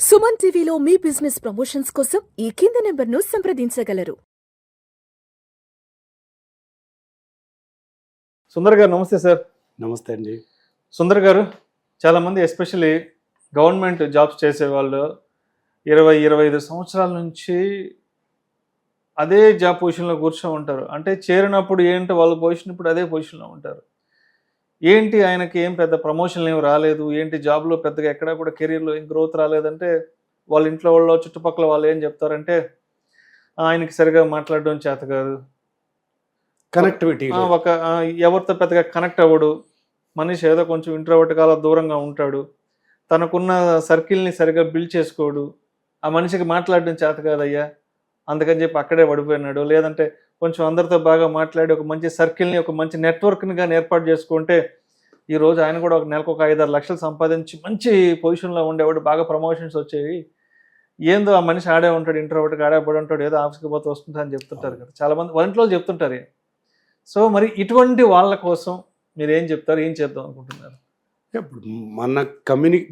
సుమన్ టీవీలో మీ business promotions కోసం ఈ కింది నెంబర్ను సంప్రదించగలరు. సుందర్ గారు నమస్తే సార్. నమస్తే అండి. సుందర్ గారు, చాలామంది ఎస్పెషల్లీ గవర్నమెంట్ జాబ్స్ చేసేవాళ్ళు 20-25 సంవత్సరాల నుంచి అదే జాబ్ పొజిషన్లో కూర్చొని ఉంటారు. అంటే చేరినప్పుడు ఏంటి వాళ్ళ పొజిషన్, ఇప్పుడు అదే పొజిషన్లో ఉంటారు. ఏంటి ఆయనకి ఏం పెద్ద ప్రమోషన్లు ఏమి రాలేదు, ఏంటి జాబ్లో పెద్దగా ఎక్కడా కూడా కెరీర్లో ఏం గ్రోత్ రాలేదంటే వాళ్ళ ఇంట్లో వాళ్ళు చుట్టుపక్కల వాళ్ళు ఏం చెప్తారంటే ఆయనకి సరిగా మాట్లాడడం చేత కాదు, కనెక్టివిటీ ఎవరితో పెద్దగా కనెక్ట్ అవ్వడు, మనిషి ఏదో కొంచెం ఇంట్రోవర్ట్ కాల దూరంగా ఉంటాడు, తనకున్న సర్కిల్ని సరిగా బిల్డ్ చేసుకోడు, ఆ మనిషికి మాట్లాడడం చేత కాదయ్యా అందుకని చెప్పి అక్కడే పడిపోయినాడు, లేదంటే కొంచెం అందరితో బాగా మాట్లాడి ఒక మంచి సర్కిల్ని ఒక మంచి నెట్వర్క్ని కానీ ఏర్పాటు చేసుకుంటే ఈరోజు ఆయన కూడా ఒక నెలకు ఒక 5-6 లక్షలు సంపాదించి మంచి పొజిషన్లో ఉండేవాడు, బాగా ప్రమోషన్స్ వచ్చేవి. ఏందో ఆ మనిషి ఆడే ఉంటాడు, ఇంట్రోవర్ట్గా ఆడే పడి ఉంటాడు, ఏదో ఆఫీస్కి పోతే వస్తుంటా అని చెప్తుంటారు కదా చాలామంది వంటలో చెప్తుంటారు. సో మరి ఇటువంటి వాళ్ళ కోసం మీరు ఏం చెప్తారు, ఏం చేద్దాం అనుకుంటున్నారు? ఇప్పుడు మన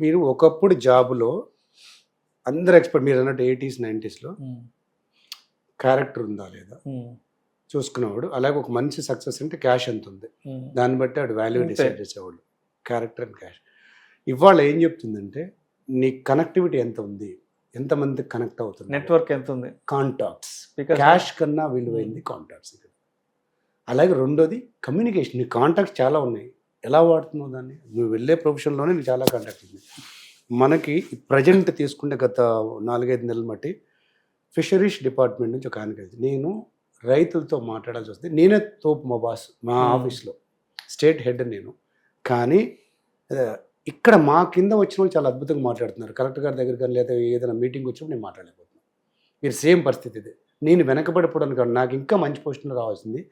మీరు ఒకప్పుడు జాబులో అందరు ఎక్స్పర్ట్, మీరు అన్నట్టు 80s 90sలో క్యారెక్టర్ ఉందా లేదా చూసుకునేవాడు. అలాగే ఒక మంచి సక్సెస్ అంటే క్యాష్ ఎంత ఉంది దాన్ని బట్టి వాడు వాల్యూ డిసైడ్ చేసేవాడు, క్యారెక్టర్ అండ్ క్యాష్. ఇవాళ ఏం చెప్తుందంటే నీ కనెక్టివిటీ ఎంత ఉంది, ఎంతమంది కనెక్ట్ అవుతుంది, నెట్వర్క్ ఎంత ఉంది, కాంటాక్ట్స్. క్యాష్ కన్నా విలువైంది కాంటాక్ట్స్. అలాగే రెండోది కమ్యూనికేషన్. నీ కాంటాక్ట్స్ చాలా ఉన్నాయి, ఎలా వాడుతున్నావు దాన్ని. నువ్వు వెళ్ళే ప్రొఫెషన్లోనే నీకు చాలా కాంటాక్ట్ ఉంది. మనకి ప్రజెంట్ తీసుకుంటే గత 4-5 నెలలు బట్టి ఫిషరీస్ డిపార్ట్మెంట్ నుంచి ఒక ఆయన, నేను రైతులతో మాట్లాడాల్సి వస్తుంది. నేనే తోపు మా బాస్, మా ఆఫీస్లో స్టేట్ హెడ్ నేను. కానీ ఇక్కడ మా కింద వచ్చిన వాళ్ళు చాలా అద్భుతంగా మాట్లాడుతున్నారు. కలెక్టర్ గారి దగ్గర కానీ లేదా ఏదైనా మీటింగ్ వచ్చినప్పుడు నేను మాట్లాడలేకపోతున్నాను. మీరు సేమ్ పరిస్థితి ఇది. నేను వెనకబడిపోవడానికి కాదు, నాకు ఇంకా మంచి పొజిషన్లో రావాల్సింది.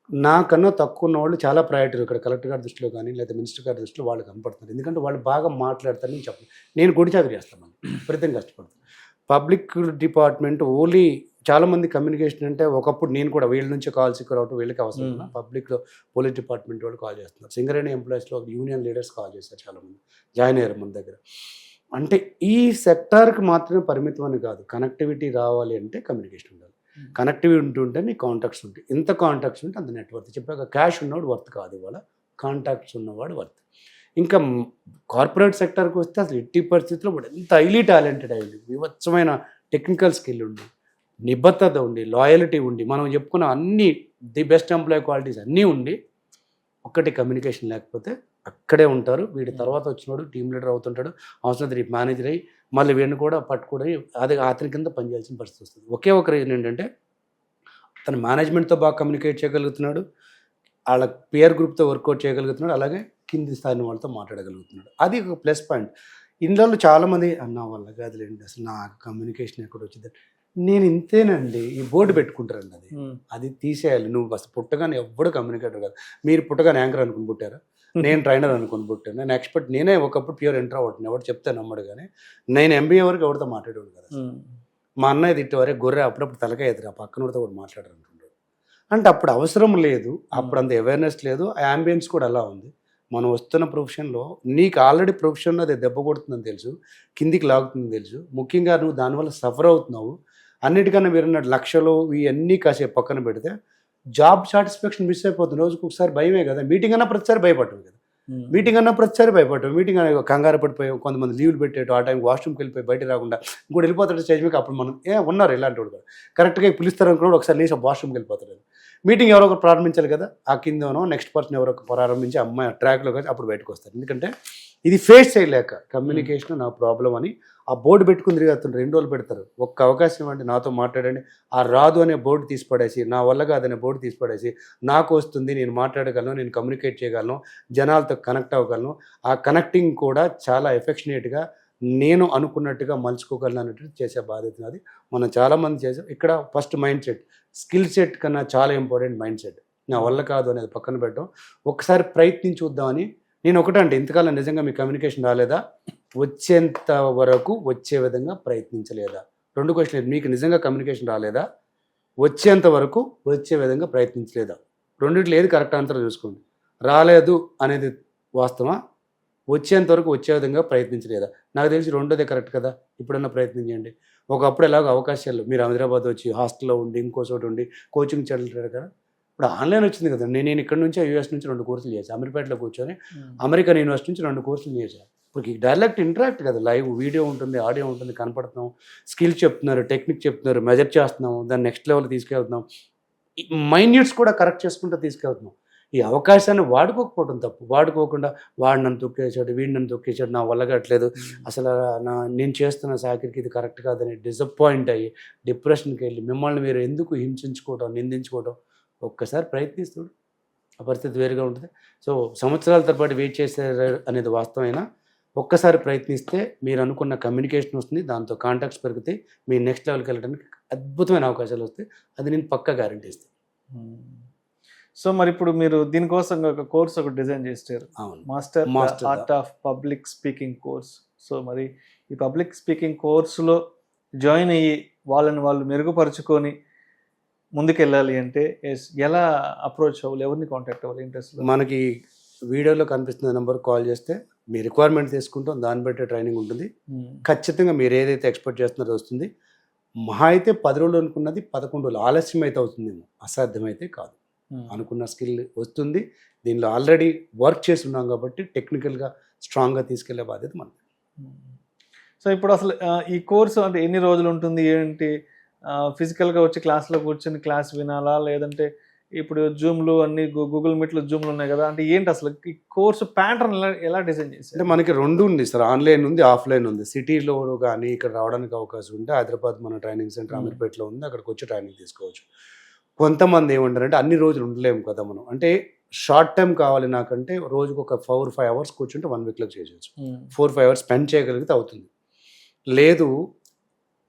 నాకన్నా తక్కువ ఉన్న వాళ్ళు చాలా ప్రయారిటీ ఇక్కడ కలెక్టర్ గారి దృష్టిలో కానీ లేదా మినిస్టర్ గారి దృష్టిలో వాళ్ళు కనపడుతున్నారు. ఎందుకంటే వాళ్ళు బాగా మాట్లాడతారని నేను చెప్పను. నేను గుడి చాకరీ చేస్తాను, విపరీతంగా కష్టపడుతాను. పబ్లిక్ డిపార్ట్మెంట్ ఓన్లీ చాలామంది కమ్యూనికేషన్ అంటే ఒకప్పుడు నేను కూడా వీళ్ళ నుంచి కాల్ సిక్కర్ అవటం వీళ్ళకి అవసరం. పబ్లిక్లో పోలీస్ డిపార్ట్మెంట్ వాళ్ళు కాల్ చేస్తున్నారు, సింగరేణి ఎంప్లాయీస్లో యూనియన్ లీడర్స్ కాల్ చేస్తారు, చాలామంది జాయిన్ అయ్యారు మన దగ్గర. అంటే ఈ సెక్టార్కి మాత్రమే పరిమితం అని కాదు, కనెక్టివిటీ రావాలి అంటే కమ్యూనికేషన్ ఉండాలి. కనెక్టివిటీ ఉంటుంటే నీ కాంటాక్ట్స్ ఉంటాయి, ఎంత కాంటాక్ట్స్ ఉంటే అంత నెట్వర్క్. చెప్పాక క్యాష్ ఉన్నవాడు వర్త్ కాదు, ఇవాళ కాంటాక్ట్స్ ఉన్నవాడు వర్త్. ఇంకా కార్పొరేట్ సెక్టర్కి వస్తే అసలు ఎట్టి పరిస్థితుల్లో కూడా ఎంత హైలీ టాలెంటెడ్ అయ్యింది, వివత్సమైన టెక్నికల్ స్కిల్ ఉండి, నిబద్ధత ఉండి, లాయల్టీ ఉండి, మనం చెప్పుకున్న అన్ని ది బెస్ట్ ఎంప్లాయీ క్వాలిటీస్ అన్నీ ఉండి, ఒక్కటి కమ్యూనికేషన్ లేకపోతే అక్కడే ఉంటారు. వీడి తర్వాత వచ్చినవాడు టీమ్ లీడర్ అవుతుంటాడు, అవసరం రేపు మేనేజర్ అయ్యి మళ్ళీ వీడిని కూడా పట్టుకోవడం, అది అతని కింద పనిచేయాల్సిన పరిస్థితి వస్తుంది. ఒకే ఒక రీజన్ ఏంటంటే తన మేనేజ్మెంట్తో బాగా కమ్యూనికేట్ చేయగలుగుతున్నాడు, వాళ్ళ పియర్ గ్రూప్తో వర్కౌట్ చేయగలుగుతున్నాడు, అలాగే కింది స్థాయి వాళ్ళతో మాట్లాడగలుగుతున్నాడు. అది ఒక ప్లస్ పాయింట్. ఇందులో చాలామంది అన్న వల్ల కాదులేండి, అసలు నా కమ్యూనికేషన్ ఎక్కడ వచ్చింది, నేను ఇంతేనండి ఈ బోర్డు పెట్టుకుంటారండి, అది తీసేయాలి. నువ్వు అసలు పుట్టగానే ఎవ్వడు కమ్యూనికేటర్ కాదు. మీరు పుట్టగానే యాంకర్ అనుకుని పుట్టారా, నేను ట్రైనర్ అనుకుని పుట్టాను, నేను ఎక్స్పర్ట్. నేనే ఒకప్పుడు ప్యూర్ ఇంట్రోవర్ట్ని, ఎవరు చెప్తే నమ్మడు. కానీ నేను MBA వరకు ఎవరితో మాట్లాడేవాడు కదా. మా అన్నయ్య తిట్టేవారే గొర్రె, అప్పుడప్పుడు తలకాయ ఎదురు పక్కనతో కూడా మాట్లాడారు అంటుంటాడు. అంటే అప్పుడు అవసరం లేదు, అప్పుడు అంత అవేర్నెస్ లేదు, ఆ యాంబియన్స్ కూడా అలా ఉంది. మనం వస్తున్న ప్రొఫెషన్లో నీకు ఆల్రెడీ ప్రొఫెషన్లో అది దెబ్బ కొడుతుందని తెలుసు, కిందికి లాగుతుందని తెలుసు, ముఖ్యంగా నువ్వు దానివల్ల సఫర్ అవుతున్నావు. అన్నిటికన్నా మీరు లక్షలు ఇవన్నీ కాసేపు పక్కన పెడితే జాబ్ సాటిస్ఫాక్షన్ మిస్ అయిపోతుంది. రోజుకు ఒకసారి భయమే కదా, మీటింగ్ అన్న ప్రతిసారి భయపడటం కదా, మీటింగ్ అన్న ప్రతిసారి భయపడటం, మీటింగ్ అనే కంగారు పడిపోయాం, కొంతమంది లీవ్లు పెట్టేటం, ఆ టైంకి వాష్రూమ్కి వెళ్ళిపోయి బయట రాకుండా ఇంకోటి వెళ్ళిపోతాడు స్టేజ్ మీకు. అప్పుడు మనం ఉన్నారు ఇలాంటి వాడు, కరెక్ట్గా పిలుస్తారు అనుకున్నాడు, ఒకసారి లేచి వాష్రూమ్కి వెళ్ళిపోతాడు. మీటింగ్ ఎవరో ఒకరు ప్రారంభించాలి కదా, ఆ కిందనో నెక్స్ట్ పర్సన్ ఎవరో ప్రారంభించి అమ్మాయి ట్రాక్లో కానీ అప్పుడు బయటకు వస్తారు. ఎందుకంటే ఇది ఫేస్ చేయలేక కమ్యూనికేషన్ నా ప్రాబ్లం అని ఆ బోర్డు పెట్టుకుని తిరిగేస్తుంటారు. 2 రోజులు పెడతారు, ఒక్క అవకాశం ఇవ్వండి నాతో మాట్లాడండి, ఆ రాదు అనే బోర్డు తీసిపడేసి, నా వల్ల కాదనే బోర్డు తీసిపడేసి, నాకు వస్తుంది, నేను మాట్లాడగలను, నేను కమ్యూనికేట్ చేయగలను, జనాలతో కనెక్ట్ అవ్వగలను, ఆ కనెక్టింగ్ కూడా చాలా ఎఫెక్షనేట్గా నేను అనుకున్నట్టుగా మలుచుకోగలను అన్నట్టు చేసే బాధ్యత నాది. మనం చాలామంది చేసాం. ఇక్కడ first mind set, skill set కన్నా చాలా ఇంపార్టెంట్ మైండ్ సెట్. నా వల్ల కాదు అనేది పక్కన పెట్టడం, ఒకసారి ప్రయత్నించి చూద్దామని. నేను ఒకటంటే ఇంతకాలం నిజంగా మీ కమ్యూనికేషన్ రాలేదా, వచ్చేంత వరకు వచ్చే విధంగా ప్రయత్నించలేదా. 2 క్వశ్చన్లు, మీకు నిజంగా కమ్యూనికేషన్ రాలేదా, వచ్చేంత వరకు వచ్చే విధంగా ప్రయత్నించలేదా. రెండిట్లో ఏది కరెక్ట్ ఆన్సర్ చూసుకోండి. రాలేదు అనేది వాస్తవా, వచ్చేంత వరకు వచ్చే విధంగా ప్రయత్నించలేదా? నాకు తెలిసి రెండోదే కరెక్ట్ కదా. ఇప్పుడన్నా ప్రయత్నం చేయండి. ఒకప్పుడు ఎలాగో అవకాశాలు మీరు హైదరాబాద్ వచ్చి హాస్టల్లో ఉండి ఇంకో చోట ఉండి కోచింగ్ చదువుతారు కదా. ఇప్పుడు ఆన్లైన్ వచ్చింది కదా. నేను ఇక్కడ నుంచి యూఎస్ నుంచి 2 కోర్సులు చేశాను. అమీర్పేటలో కూర్చొని అమెరికన్ యూనివర్సిటీ నుంచి 2 కోర్సులు చేశాను. ఇప్పుడు డైరెక్ట్ ఇంటరాక్ట్ కదా, లైవ్ వీడియో ఉంటుంది, ఆడియో ఉంటుంది, కనపడుతున్నాం, స్కిల్ చెప్తున్నారు, టెక్నిక్ చెప్తున్నారు, మెజర్ చేస్తున్నాం, దాన్ని నెక్స్ట్ లెవెల్ తీసుకెళ్తున్నాం, మైన్యూట్స్ కూడా కరెక్ట్ చేసుకుంటూ తీసుకెళ్తున్నాం. ఈ అవకాశాన్ని వాడుకోకపోవడం తప్పు. వాడుకోకుండా వాడు నన్ను తొక్కేసాడు, వీడు నన్ను తొక్కేసాడు, నా వల్ల కట్టలేదు, అసలు నేను చేస్తున్న సాకిరికి ఇది కరెక్ట్ కాదని డిసప్పాయింట్ అయ్యి డిప్రెషన్కి వెళ్ళి మిమ్మల్ని మీరు ఎందుకు హింసించుకోవడం, నిందించుకోవడం. ఒక్కసారి ప్రయత్నిస్తుడు, ఆ పరిస్థితి వేరుగా ఉంటుంది. సో సంవత్సరాల తరబడి వెయిట్ చేశారు అనేది వాస్తవమైనా ఒక్కసారి ప్రయత్నిస్తే మీరు అనుకున్న కమ్యూనికేషన్ వస్తుంది, దాంతో కాంటాక్ట్స్ పెరుగుతాయి, మీ నెక్స్ట్ లెవెల్కి వెళ్ళడానికి అద్భుతమైన అవకాశాలు వస్తాయి. అది నేను పక్కా గ్యారంటీ ఇస్తాను. సో మరి ఇప్పుడు మీరు దీనికోసం ఒక కోర్స్ ఒకటి డిజైన్ చేస్తారు, అవును, master art of public speaking course. So మరి ఈ పబ్లిక్ స్పీకింగ్ కోర్సులో జాయిన్ అయ్యి వాళ్ళని వాళ్ళు మెరుగుపరుచుకొని ముందుకెళ్ళాలి అంటే ఎలా అప్రోచ్ అవ్వాలి, ఎవరిని కాంటాక్ట్ అవ్వాలి? ఇంట్రెస్ట్ మనకి వీడియోలో కనిపిస్తున్న నెంబర్ కాల్ చేస్తే మీ రిక్వైర్మెంట్ తీసుకుంటాం, దాన్ని బట్టి ట్రైనింగ్ ఉంటుంది. ఖచ్చితంగా మీరు ఏదైతే ఎక్స్పెక్ట్ చేస్తున్నారో వస్తుంది. మహా అయితే 10 రోజులు అనుకున్నది 11 రోజులు ఆలస్యం అయితే అవుతుందేమో, అసాధ్యమైతే కాదు. అనుకున్న స్కిల్ వస్తుంది. దీనిలో ఆల్రెడీ వర్క్ చేసి ఉన్నాం కాబట్టి టెక్నికల్గా స్ట్రాంగ్గా తీసుకెళ్లే బాధ్యత మనది. సో ఇప్పుడు అసలు ఈ కోర్సు అంటే ఎన్ని రోజులు ఉంటుంది, ఏంటి? ఫిజికల్గా వచ్చి క్లాస్లో కూర్చొని క్లాస్ వినాలా, లేదంటే ఇప్పుడు జూమ్లు అన్ని గూగుల్ మీట్లో జూమ్లు ఉన్నాయి కదా, అంటే ఏంటి అసలు ఈ కోర్సు ప్యాటర్న్ ఎలా డిజైన్ చేశారు? అంటే మనకి 2 ఉంది సార్, ఆన్లైన్ ఉంది, ఆఫ్లైన్ ఉంది. సిటీలో కానీ ఇక్కడ రావడానికి అవకాశం ఉంటే హైదరాబాద్ మన ట్రైనింగ్ సెంటర్ అమీర్పేటలో ఉంది, అక్కడికి వచ్చి ట్రైనింగ్ తీసుకోవచ్చు. కొంతమంది ఏమంటారంటే అన్ని రోజులు ఉండలేము కదా మనం, అంటే షార్ట్ టైం కావాలి నాకంటే రోజుకు ఒక 4-5 అవర్స్ కూర్చుంటే 1 వీక్లో చేయవచ్చు. 4-5 అవర్స్ స్పెండ్ చేయగలిగితే అవుతుంది. లేదు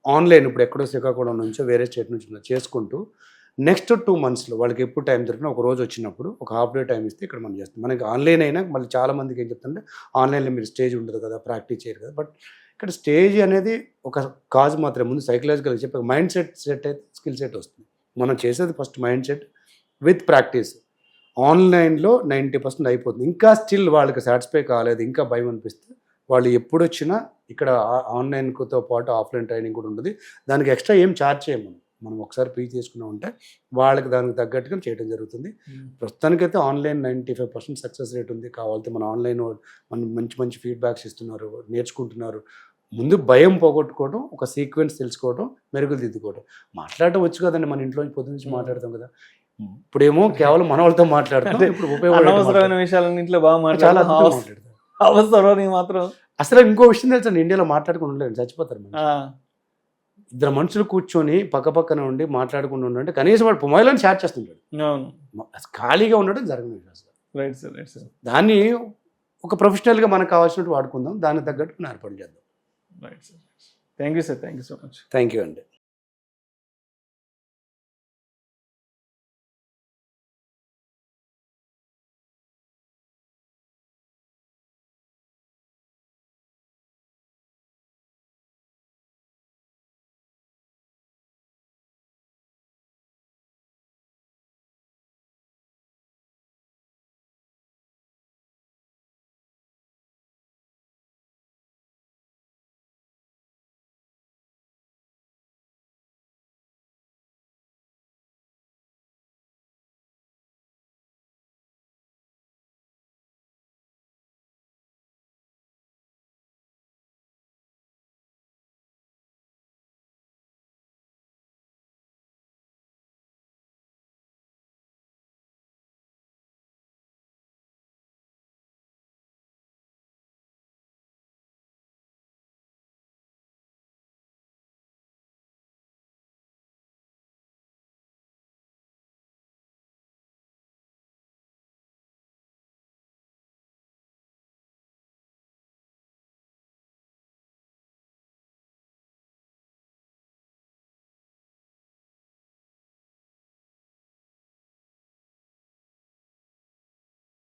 ఆన్లైన్ ఇప్పుడు ఎక్కడో శ్రీకాకుళం నుంచో వేరే స్టేట్ నుంచి చేసుకుంటూ నెక్స్ట్ 2 మంత్స్లో వాళ్ళకి ఎప్పుడు టైం దొరికినా ఒక రోజు వచ్చినప్పుడు ఒక హాఫ్ డే టైం ఇస్తే ఇక్కడ మనం చేస్తాం. మనకి ఆన్లైన్ అయినా మళ్ళీ చాలామందికి ఏం చెప్తుంటే ఆన్లైన్లో మీరు స్టేజ్ ఉండదు కదా, ప్రాక్టీస్ చేయరు కదా. బట్ ఇక్కడ స్టేజ్ అనేది ఒక కాజ్ మాత్రమే. ముందు సైకలాజికల్గా చెప్పి మైండ్ సెట్ అయితే స్కిల్ సెట్ వస్తుంది. మనం చేసేది first mind set with practice. ఆన్లైన్లో 90% అయిపోతుంది. ఇంకా స్టిల్ వాళ్ళకి సాటిస్ఫై కాలేదు, ఇంకా భయం అనిపిస్తే వాళ్ళు ఎప్పుడు వచ్చినా ఇక్కడ ఆన్లైన్తో పాటు ఆఫ్లైన్ ట్రైనింగ్ కూడా ఉంటుంది. దానికి ఎక్స్ట్రా ఏం ఛార్జ్ చేయము. మనం ఒకసారి పే చేసుకున్నాం అంటే వాళ్ళకి దానికి తగ్గట్టుగా చేయడం జరుగుతుంది. ప్రస్తుతానికైతే ఆన్లైన్ 95% సక్సెస్ రేట్ ఉంది. కావాలంటే మన ఆన్లైన్ మనం మంచి ఫీడ్బ్యాక్స్ ఇస్తున్నారు, నేర్చుకుంటున్నారు. ముందు భయం పోగొట్టుకోవడం, ఒక సీక్వెన్స్ తెలుసుకోవడం, మెరుగులు దిద్దుకోవడం. మాట్లాడటం వచ్చు కదండి, మన ఇంట్లో పొద్దు నుంచి మాట్లాడతాం కదా. ఇప్పుడేమో కేవలం మన వాళ్ళతో మాట్లాడుతాం. ఇప్పుడు ఉపయోగపడమైన విషయాలను ఇంట్లో బాగా చాలా మాట్లాడతారు. అవసరం మాత్రం అసలు ఇంకో విషయం తెలుసా, ఇండియాలో మాట్లాడుకుని ఉండలేదు, చచ్చిపోతారు. 2 మనుషులు కూర్చొని పక్కన ఉండి మాట్లాడుకుంటూ ఉండంటే కనీసం వాడు మొబైల్ని షేర్ చేస్తుంటాడు. ఖాళీగా ఉండడం జరగలేదు అసలు. దాన్ని ఒక ప్రొఫెషనల్గా మనకు కావాల్సినట్టు వాడుకుందాం, దానికి తగ్గట్టు మనం ఏర్పాటు చేద్దాం. Right sir. Thank you sir, thank you so much. Thank you అండి.